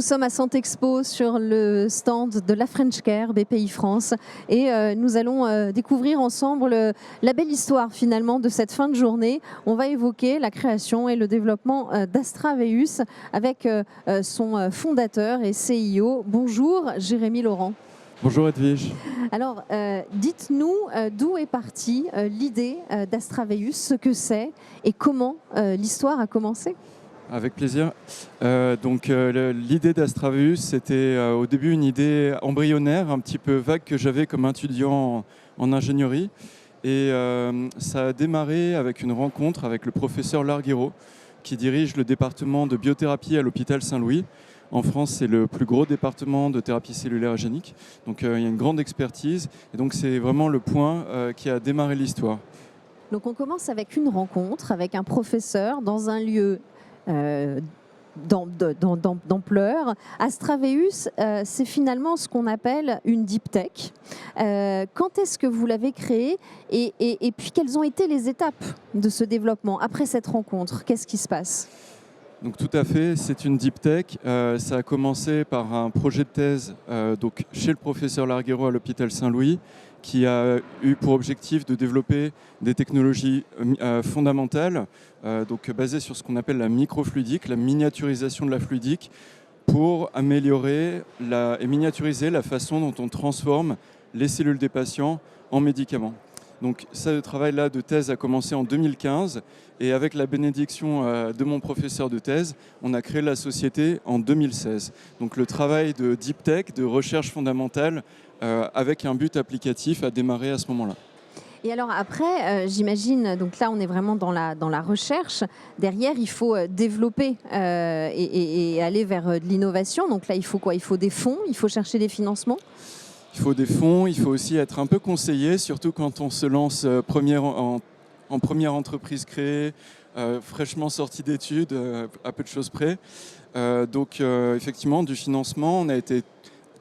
Nous sommes à Sant'Expo sur le stand de la French Care, BPI France, et nous allons découvrir ensemble la belle histoire finalement de cette fin de journée. On va évoquer la création et le développement d'Astraveus avec son fondateur et CIO. Bonjour Jérémy Laurent. Bonjour Edwige. Alors, dites-nous d'où est partie l'idée d'Astraveus, ce que c'est et comment l'histoire a commencé. Avec plaisir. L'idée d'Astraveus, c'était au début une idée embryonnaire, un petit peu vague que j'avais comme étudiant en ingénierie. Et ça a démarré avec une rencontre avec le professeur Larguero, qui dirige le département de biothérapie à l'hôpital Saint-Louis. En France, c'est le plus gros département de thérapie cellulaire et génique. Donc il y a une grande expertise. Et donc c'est vraiment le point qui a démarré l'histoire. Donc on commence avec une rencontre avec un professeur dans un lieu d'ampleur. Astraveus, c'est finalement ce qu'on appelle une deep tech. Quand est-ce que vous l'avez créé et puis quelles ont été les étapes de ce développement après cette rencontre? Qu'est-ce qui se passe? Donc tout à fait, c'est une deep tech. Ça a commencé par un projet de thèse chez le professeur Larguero à l'hôpital Saint-Louis, qui a eu pour objectif de développer des technologies fondamentales, basées sur ce qu'on appelle la microfluidique, la miniaturisation de la fluidique, pour améliorer et miniaturiser la façon dont on transforme les cellules des patients en médicaments. Donc ce travail-là de thèse a commencé en 2015 et avec la bénédiction de mon professeur de thèse, on a créé la société en 2016. Donc le travail de deep tech, de recherche fondamentale avec un but applicatif a démarré à ce moment-là. Et alors après, j'imagine, donc là on est vraiment dans la recherche. Derrière, il faut développer et aller vers de l'innovation. Donc là, il faut quoi? Il faut des fonds, il faut chercher des financements. Il faut des fonds, il faut aussi être un peu conseillé, surtout quand on se lance en première entreprise créée, fraîchement sorti d'études, à peu de choses près. Effectivement, du financement, on a été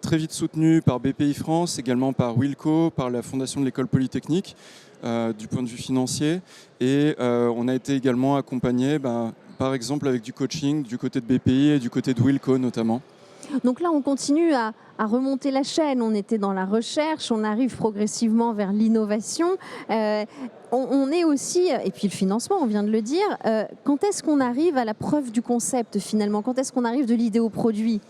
très vite soutenu par BPI France, également par Wilco, par la Fondation de l'École Polytechnique, du point de vue financier. Et on a été également accompagné, par exemple, avec du coaching du côté de BPI et du côté de Wilco notamment. Donc là, on continue à remonter la chaîne. On était dans la recherche, on arrive progressivement vers l'innovation. On est aussi, et puis le financement, on vient de le dire, quand est-ce qu'on arrive à la preuve du concept finalement? Quand est-ce qu'on arrive de l'idée au produit?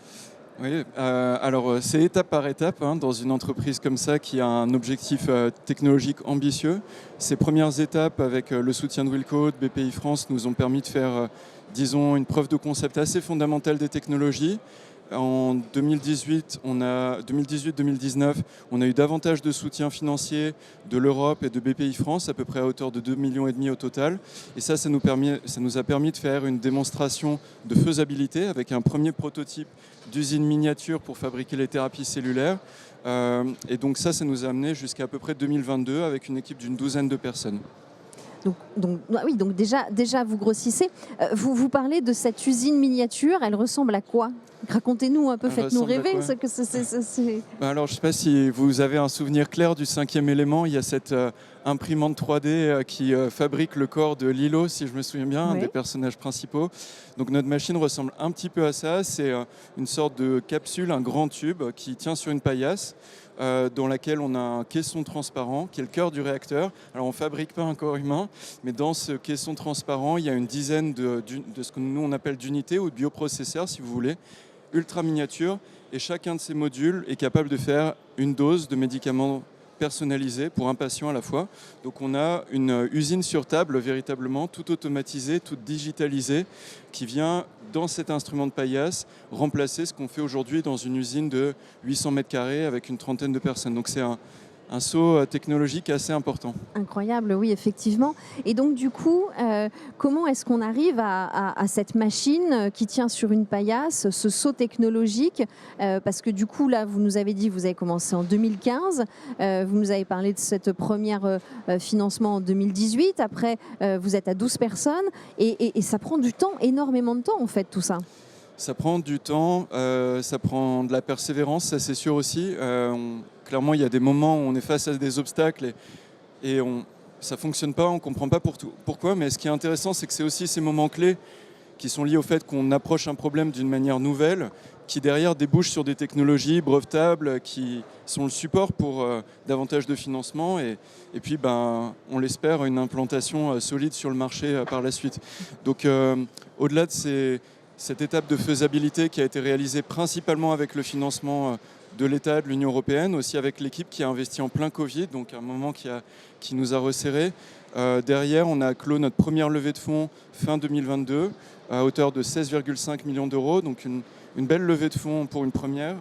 Oui, alors c'est étape par étape dans une entreprise comme ça qui a un objectif technologique ambitieux. Ces premières étapes avec le soutien de Wilco, de BPI France nous ont permis de faire, disons, une preuve de concept assez fondamentale des technologies. En 2018-2019, on a eu davantage de soutien financier de l'Europe et de BPI France, à peu près à hauteur de 2,5 millions au total. Et ça nous a permis de faire une démonstration de faisabilité avec un premier prototype d'usine miniature pour fabriquer les thérapies cellulaires. Et donc ça nous a amené jusqu'à peu près 2022 avec une équipe d'une douzaine de personnes. Donc déjà vous grossissez. Vous parlez de cette usine miniature, elle ressemble à quoi? Racontez-nous un peu, faites-nous rêver. Alors, je ne sais pas si vous avez un souvenir clair du 5e élément. Il y a cette imprimante 3D qui fabrique le corps de Lilo, si je me souviens bien, un des personnages principaux. Donc notre machine ressemble un petit peu à ça. C'est une sorte de capsule, un grand tube qui tient sur une paillasse, dans laquelle on a un caisson transparent qui est le cœur du réacteur. Alors on ne fabrique pas un corps humain, mais dans ce caisson transparent, il y a une dizaine de ce que nous on appelle d'unités ou de bioprocesseurs, si vous voulez, ultra miniature, et chacun de ces modules est capable de faire une dose de médicaments personnalisés pour un patient à la fois. Donc on a une usine sur table véritablement, toute automatisée, toute digitalisée, qui vient dans cet instrument de paillasse remplacer ce qu'on fait aujourd'hui dans une usine de 800 mètres carrés avec une trentaine de personnes. Donc c'est un saut technologique assez important. Incroyable, oui, effectivement. Et donc, du coup, comment est-ce qu'on arrive à cette machine qui tient sur une paillasse, ce saut technologique? Parce que du coup, là, vous nous avez dit, vous avez commencé en 2015, vous nous avez parlé de cette première financement en 2018, après, vous êtes à 12 personnes, et ça prend du temps, énormément de temps, en fait, tout ça. Ça prend du temps, ça prend de la persévérance, ça c'est sûr aussi. Clairement, il y a des moments où on est face à des obstacles et ça ne fonctionne pas, on ne comprend pas pourquoi. Mais ce qui est intéressant, c'est que c'est aussi ces moments clés qui sont liées au fait qu'on approche un problème d'une manière nouvelle, qui derrière débouchent sur des technologies brevetables qui sont le support pour davantage de financement et puis on l'espère une implantation solide sur le marché par la suite. Donc au-delà de cette étape de faisabilité qui a été réalisée principalement avec le financement de l'État, de l'Union européenne, aussi avec l'équipe qui a investi en plein Covid, donc un moment qui nous a resserrés. Derrière, on a clos notre première levée de fonds fin 2022 à hauteur de 16,5 millions d'euros, donc une belle levée de fonds pour une première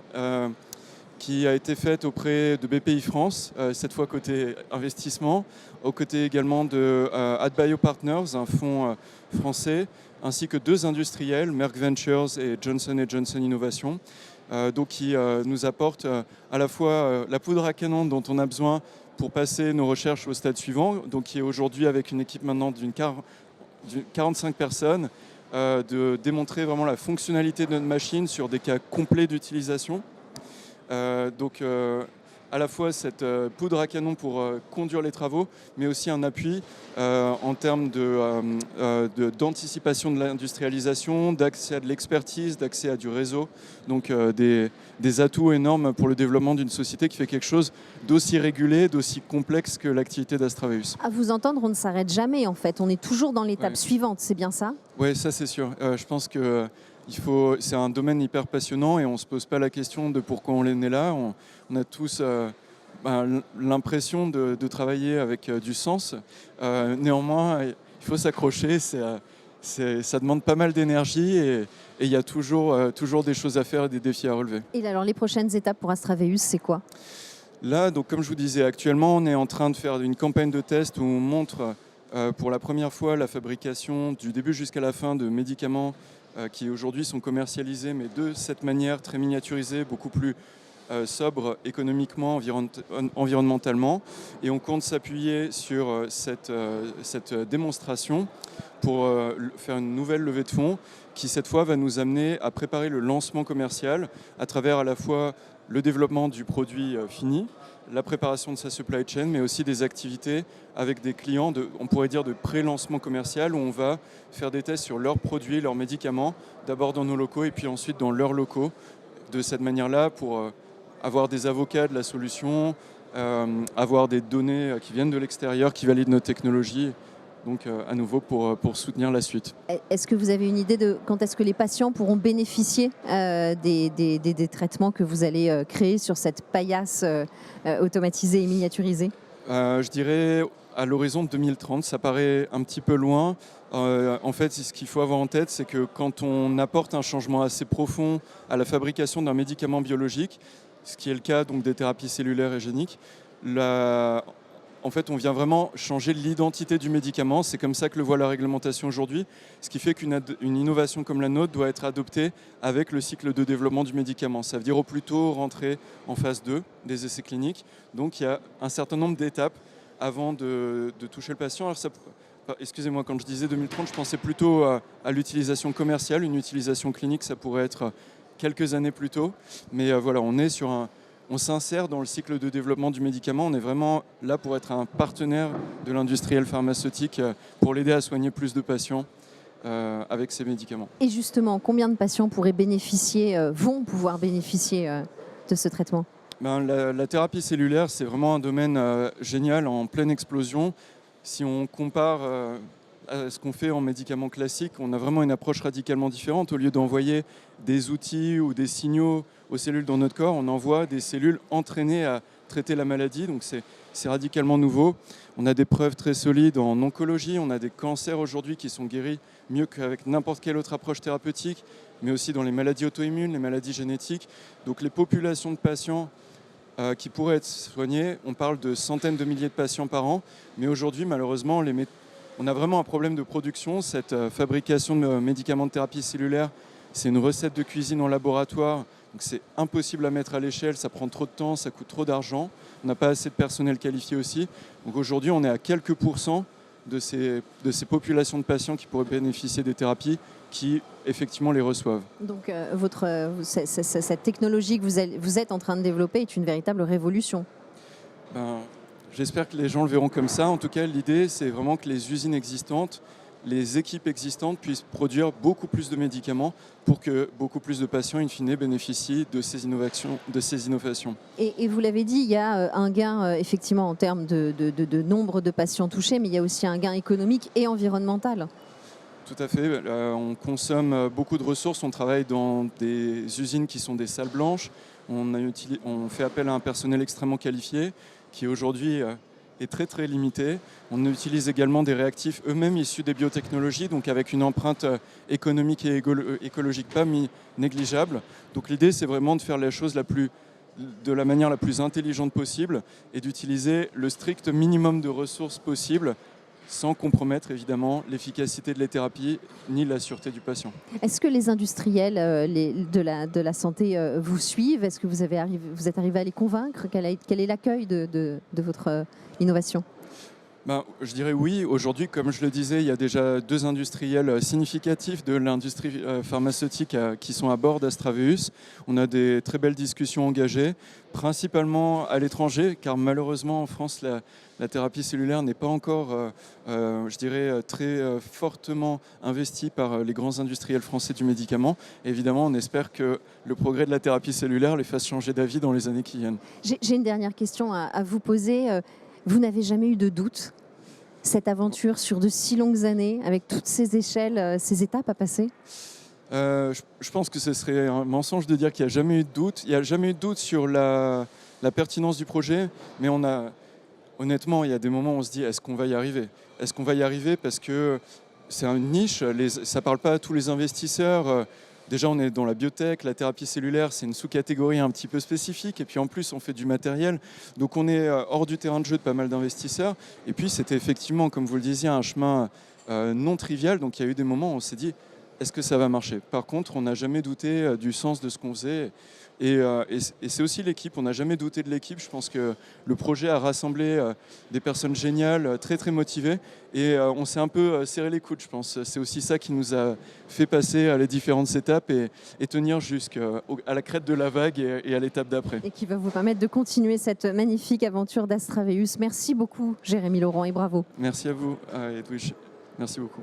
qui a été faite auprès de BPI France, cette fois côté investissement, aux côtés également de AdBio Partners, un fonds français, ainsi que 2 industriels, Merck Ventures et Johnson & Johnson Innovation, donc qui nous apportent à la fois la poudre à canon dont on a besoin pour passer nos recherches au stade suivant, donc qui est aujourd'hui avec une équipe maintenant d'une 45 personnes, de démontrer vraiment la fonctionnalité de notre machine sur des cas complets d'utilisation. Donc à la fois cette poudre à canon pour conduire les travaux, mais aussi un appui en termes d'anticipation de l'industrialisation, d'accès à de l'expertise, d'accès à du réseau. Donc des atouts énormes pour le développement d'une société qui fait quelque chose d'aussi régulé, d'aussi complexe que l'activité d'Astraveus. À vous entendre, on ne s'arrête jamais en fait. On est toujours dans l'étape suivante, c'est bien ça? Oui, ça c'est sûr. Je pense que c'est un domaine hyper passionnant et on ne se pose pas la question de pourquoi on est né là. On a tous l'impression de travailler avec du sens. Néanmoins, il faut s'accrocher. Ça demande pas mal d'énergie et il y a toujours des choses à faire et des défis à relever. Et alors, les prochaines étapes pour Astraveus, c'est quoi? Là, donc, comme je vous disais, actuellement, on est en train de faire une campagne de test où on montre pour la première fois la fabrication du début jusqu'à la fin de médicaments qui aujourd'hui sont commercialisés, mais de cette manière très miniaturisée, beaucoup plus sobre économiquement, environnementalement. Et on compte s'appuyer sur cette démonstration pour faire une nouvelle levée de fonds qui, cette fois, va nous amener à préparer le lancement commercial à travers à la fois le développement du produit fini, la préparation de sa supply chain, mais aussi des activités avec des clients, on pourrait dire de pré-lancement commercial, où on va faire des tests sur leurs produits, leurs médicaments, d'abord dans nos locaux et puis ensuite dans leurs locaux. De cette manière-là, pour avoir des avocats de la solution, avoir des données qui viennent de l'extérieur, qui valident notre technologie, donc à nouveau pour soutenir la suite. Est-ce que vous avez une idée de quand est-ce que les patients pourront bénéficier des traitements que vous allez créer sur cette paillasse automatisée et miniaturisée? Je dirais à l'horizon de 2030, ça paraît un petit peu loin. En fait, ce qu'il faut avoir en tête, c'est que quand on apporte un changement assez profond à la fabrication d'un médicament biologique, ce qui est le cas donc, des thérapies cellulaires et géniques, en fait, on vient vraiment changer l'identité du médicament. C'est comme ça que le voit la réglementation aujourd'hui, ce qui fait qu'une innovation comme la nôtre doit être adoptée avec le cycle de développement du médicament. Ça veut dire au plus tôt rentrer en phase 2 des essais cliniques. Donc il y a un certain nombre d'étapes avant de toucher le patient. Alors, excusez-moi, quand je disais 2030, je pensais plutôt à l'utilisation commerciale. Une utilisation clinique, ça pourrait être quelques années plus tôt. Mais voilà, on s'insère dans le cycle de développement du médicament. On est vraiment là pour être un partenaire de l'industriel pharmaceutique pour l'aider à soigner plus de patients avec ces médicaments. Et justement, combien de patients vont pouvoir bénéficier de ce traitement? La thérapie cellulaire, c'est vraiment un domaine génial, en pleine explosion. Si on compare à ce qu'on fait en médicaments classiques, on a vraiment une approche radicalement différente. Au lieu d'envoyer des outils ou des signaux aux cellules dans notre corps, on envoie des cellules entraînées à traiter la maladie. Donc c'est radicalement nouveau. On a des preuves très solides en oncologie. On a des cancers aujourd'hui qui sont guéris mieux qu'avec n'importe quelle autre approche thérapeutique, mais aussi dans les maladies auto-immunes, les maladies génétiques. Donc les populations de patients qui pourraient être soignés, on parle de centaines de milliers de patients par an. Mais aujourd'hui, malheureusement, on a vraiment un problème de production. Cette fabrication de médicaments de thérapie cellulaire, c'est une recette de cuisine en laboratoire. Donc c'est impossible à mettre à l'échelle, ça prend trop de temps, ça coûte trop d'argent. On n'a pas assez de personnel qualifié aussi. Donc aujourd'hui, on est à quelques pourcents de ces populations de patients qui pourraient bénéficier des thérapies qui effectivement les reçoivent. Donc cette technologie que vous êtes en train de développer est une véritable révolution. J'espère que les gens le verront comme ça. En tout cas, l'idée, c'est vraiment que les usines existantes, les équipes existantes puissent produire beaucoup plus de médicaments pour que beaucoup plus de patients, in fine, bénéficient de ces innovations. Et vous l'avez dit, il y a un gain effectivement en termes de nombre de patients touchés, mais il y a aussi un gain économique et environnemental. Tout à fait. On consomme beaucoup de ressources. On travaille dans des usines qui sont des salles blanches. On fait appel à un personnel extrêmement qualifié qui aujourd'hui est très très limité. On utilise également des réactifs eux-mêmes issus des biotechnologies, donc avec une empreinte économique et écologique pas négligeable. Donc l'idée, c'est vraiment de faire la chose de la manière la plus intelligente possible et d'utiliser le strict minimum de ressources possible sans compromettre évidemment l'efficacité de la thérapie ni la sûreté du patient. Est-ce que les industriels de la santé vous suivent? Est-ce que vous êtes arrivé à les convaincre? Quel est l'accueil de votre innovation? Je dirais oui. Aujourd'hui, comme je le disais, il y a déjà 2 industriels significatifs de l'industrie pharmaceutique qui sont à bord d'Astraveus. On a des très belles discussions engagées, principalement à l'étranger, car malheureusement en France, la thérapie cellulaire n'est pas encore, je dirais, très fortement investie par les grands industriels français du médicament. Et évidemment, on espère que le progrès de la thérapie cellulaire les fasse changer d'avis dans les années qui viennent. J'ai une dernière question à vous poser. Vous n'avez jamais eu de doute, cette aventure sur de si longues années, avec toutes ces échelles, ces étapes à passer? Je pense que ce serait un mensonge de dire qu'il n'y a jamais eu de doute. Il n'y a jamais eu de doute sur la pertinence du projet, mais honnêtement, il y a des moments où on se dit, est-ce qu'on va y arriver? Est-ce qu'on va y arriver parce que c'est une niche, ça ne parle pas à tous les investisseurs. Déjà, on est dans la biotech, la thérapie cellulaire, c'est une sous-catégorie un petit peu spécifique. Et puis en plus, on fait du matériel. Donc on est hors du terrain de jeu de pas mal d'investisseurs. Et puis c'était effectivement, comme vous le disiez, un chemin non trivial. Donc il y a eu des moments où on s'est dit, est-ce que ça va marcher? Par contre, on n'a jamais douté du sens de ce qu'on faisait. Et c'est aussi l'équipe, on n'a jamais douté de l'équipe. Je pense que le projet a rassemblé des personnes géniales, très très motivées. Et on s'est un peu serré les coudes, je pense. C'est aussi ça qui nous a fait passer les différentes étapes et tenir jusqu'à la crête de la vague et à l'étape d'après. Et qui va vous permettre de continuer cette magnifique aventure d'Astraveus. Merci beaucoup, Jérémy Laurent, et bravo. Merci à vous, Edwige. Merci beaucoup.